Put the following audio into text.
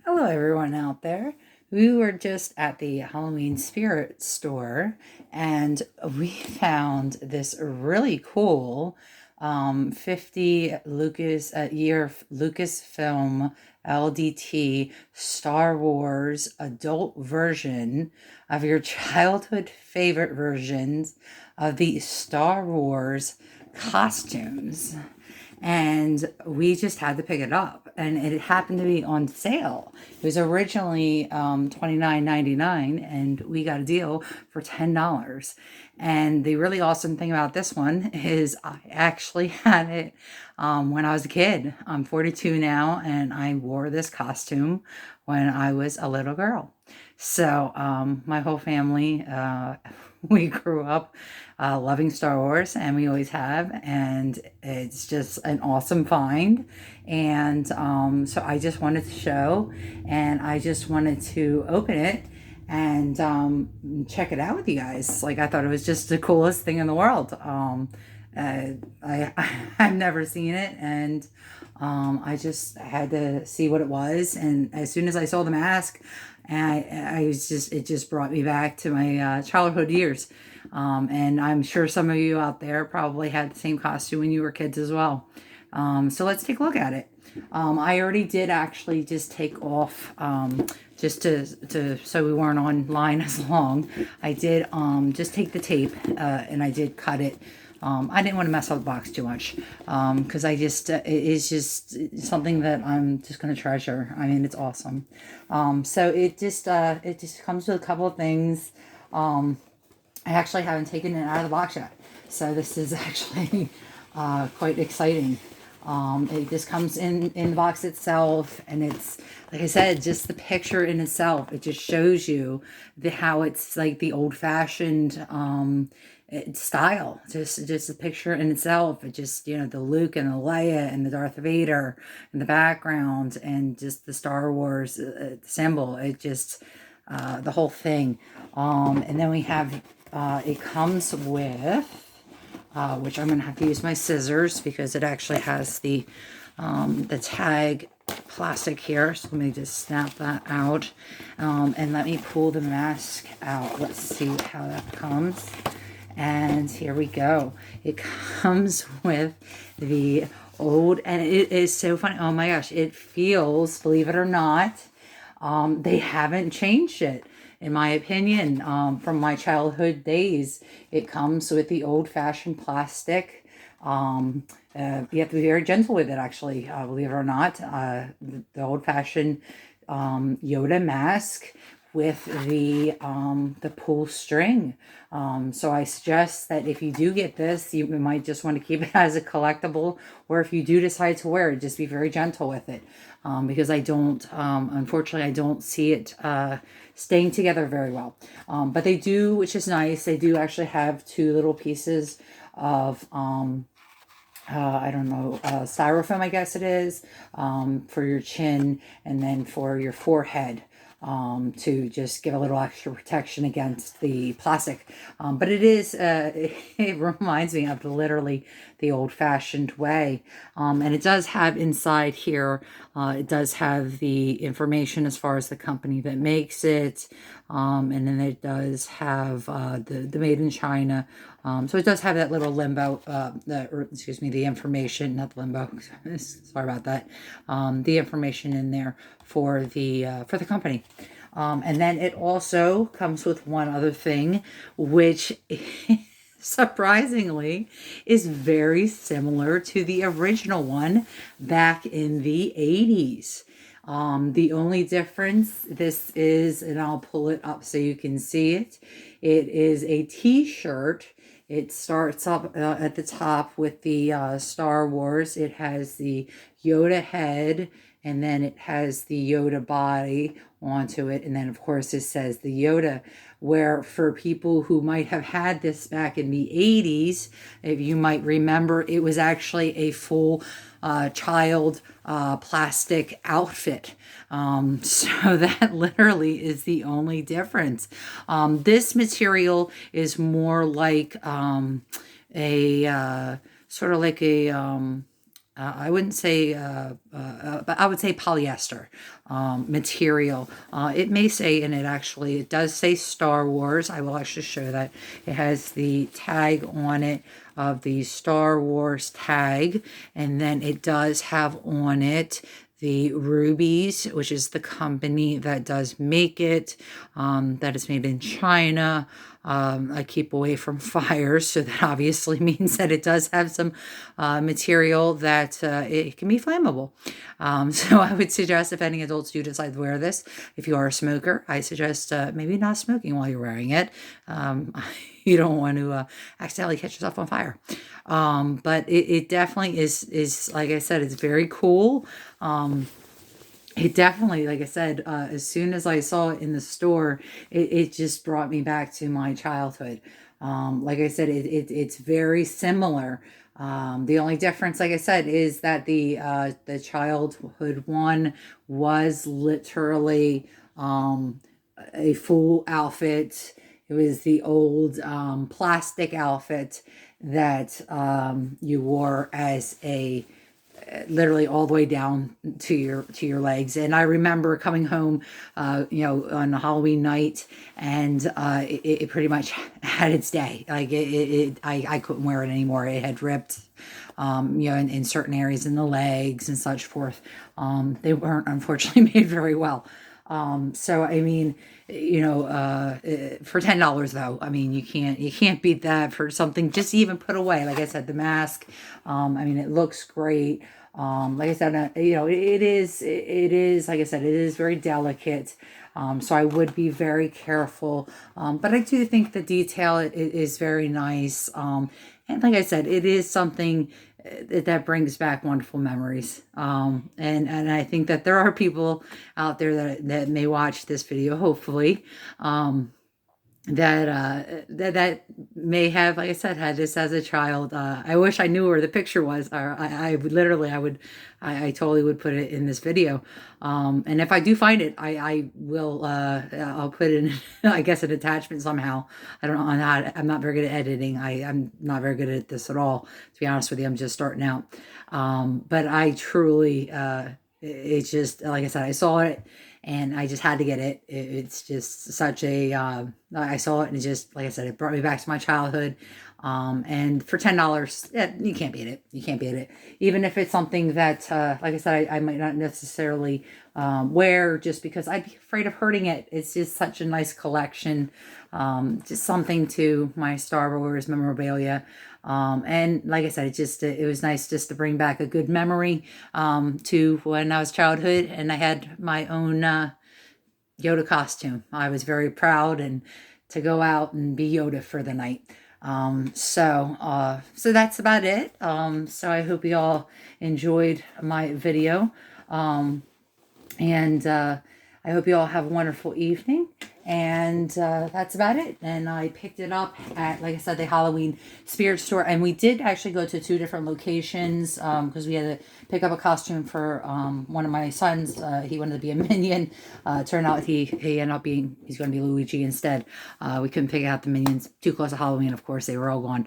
Hello, everyone out there. We were just at the Halloween Spirit store and we found this really cool 50 year Lucasfilm LDT Star Wars adult version of your childhood favorite versions of the Star Wars costumes, and we just had to pick it up, and it happened to be on sale. It was originally $29.99, and we got a deal for $10. And the really awesome thing about this one is I actually had it when I was a kid. I'm 42 now, and I wore this costume when I was a little girl. So my whole family, we grew up loving Star Wars, and we always have, and it's just an awesome find. And so I just wanted to show, and I just wanted to open it and check it out with you guys. Like, I thought it was just the coolest thing in the world. I I've never seen it, and I just had to see what it was. And as soon as I saw the mask, I was just, it just brought me back to my childhood years. And I'm sure some of you out there probably had the same costume when you were kids as well. So let's take a look at it. I already did actually just take off, just to so we weren't online as long. I did just take the tape, and I did cut it. I didn't want to mess up the box too much, because I just, it is just something that I'm just going to treasure. I mean, it's awesome. So it just comes with a couple of things. I actually haven't taken it out of the box yet. So this is actually quite exciting. It just comes in the box itself, and it's, like I said, just the picture in itself. It just shows you how it's like the old-fashioned style. Just the picture in itself. It just, the Luke and the Leia and the Darth Vader in the background, and just the Star Wars symbol. It just the whole thing. And then we have it comes with, which I'm going to have to use my scissors because it actually has the tag plastic here. So let me just snap that out, and let me pull the mask out. Let's see how that comes. And here we go. It comes with the old, and it is so funny. Oh my gosh, it feels, believe it or not, they haven't changed it. In my opinion, from my childhood days, it comes with the old-fashioned plastic. You have to be very gentle with it, actually, believe it or not. The old-fashioned Yoda mask with the pull string. So I suggest that if you do get this, you might just want to keep it as a collectible, or if you do decide to wear it, just be very gentle with it, because I don't, unfortunately, I don't see it staying together very well. But they do, which is nice, they do actually have two little pieces of I don't know, styrofoam, I guess it is, for your chin, and then for your forehead, to just give a little extra protection against the plastic. But it is, it reminds me of literally the old-fashioned way. And it does have inside here, it does have the information as far as the company that makes it. And then it does have the made in China. So it does have that little limbo, excuse me, the information, not the limbo, sorry about that, the information in there for the company. And then it also comes with one other thing, which surprisingly is very similar to the original one back in the 80s. The only difference, this is, and I'll pull it up so you can see it, it is a t-shirt. It starts up at the top with the Star Wars. It has the Yoda head, and then it has the Yoda body onto it. And then, of course, it says the Yoda, where for people who might have had this back in the 80s, if you might remember, it was actually a full child plastic outfit. So that literally is the only difference. This material is more like a sort of like a I wouldn't say, but I would say polyester material. It may say, and it does say Star Wars. I will actually show that. It has the tag on it of the Star Wars tag, and then it does have on it the Rubies, which is the company that does make it, that is made in China. I keep away from fires, so that obviously means that it does have some material that it can be flammable. So I would suggest, if any adults do decide to wear this, if you are a smoker, I suggest maybe not smoking while you're wearing it. You don't want to accidentally catch yourself on fire. But it definitely is, like I said, it's very cool. It definitely, like I said, as soon as I saw it in the store, it just brought me back to my childhood. Like I said, it's very similar. The only difference, like I said, is that the childhood one was literally a full outfit. It was the old plastic outfit that you wore as a literally all the way down to your legs. And I remember coming home, on a Halloween night, and it pretty much had its day. Like I couldn't wear it anymore. It had ripped, in certain areas in the legs and such forth. They weren't unfortunately made very well. So I mean, for $10 though, I mean, you can't beat that for something just even put away. Like I said, the mask, I mean, it looks great. Like I said, it is, like I said, it is very delicate. So I would be very careful. But I do think the detail is very nice. And like I said, it is something that brings back wonderful memories. And I think that there are people out there that may watch this video, hopefully, that may have, like I said, had this as a child. I wish I knew where the picture was, or I totally would put it in this video. And if I do find it, I will, I'll put in, I guess, an attachment somehow. I don't know how I'm not very good at editing. I'm not very good at this at all, to be honest with you. I'm just starting out. But I truly, it's just, like I said, I saw it and I just had to get it. It's just such a, I saw it and it just, like I said, it brought me back to my childhood. And for $10, yeah, you can't beat it. You can't beat it. Even if it's something that, like I said, I might not necessarily wear, just because I'd be afraid of hurting it. It's just such a nice collection. Just something to my Star Wars memorabilia. And like I said, it was nice just to bring back a good memory to when I was childhood and I had my own Yoda costume. I was very proud and to go out and be Yoda for the night. So that's about it. So I hope you all enjoyed my video. And I hope you all have a wonderful evening. And that's about it. And I picked it up at, like I said, the Halloween Spirit Store. And we did actually go to 2 different locations because we had to pick up a costume for one of my sons. He wanted to be a Minion. Turned out he ended up he's going to be Luigi instead. We couldn't pick out the Minions too close to Halloween. Of course, they were all gone.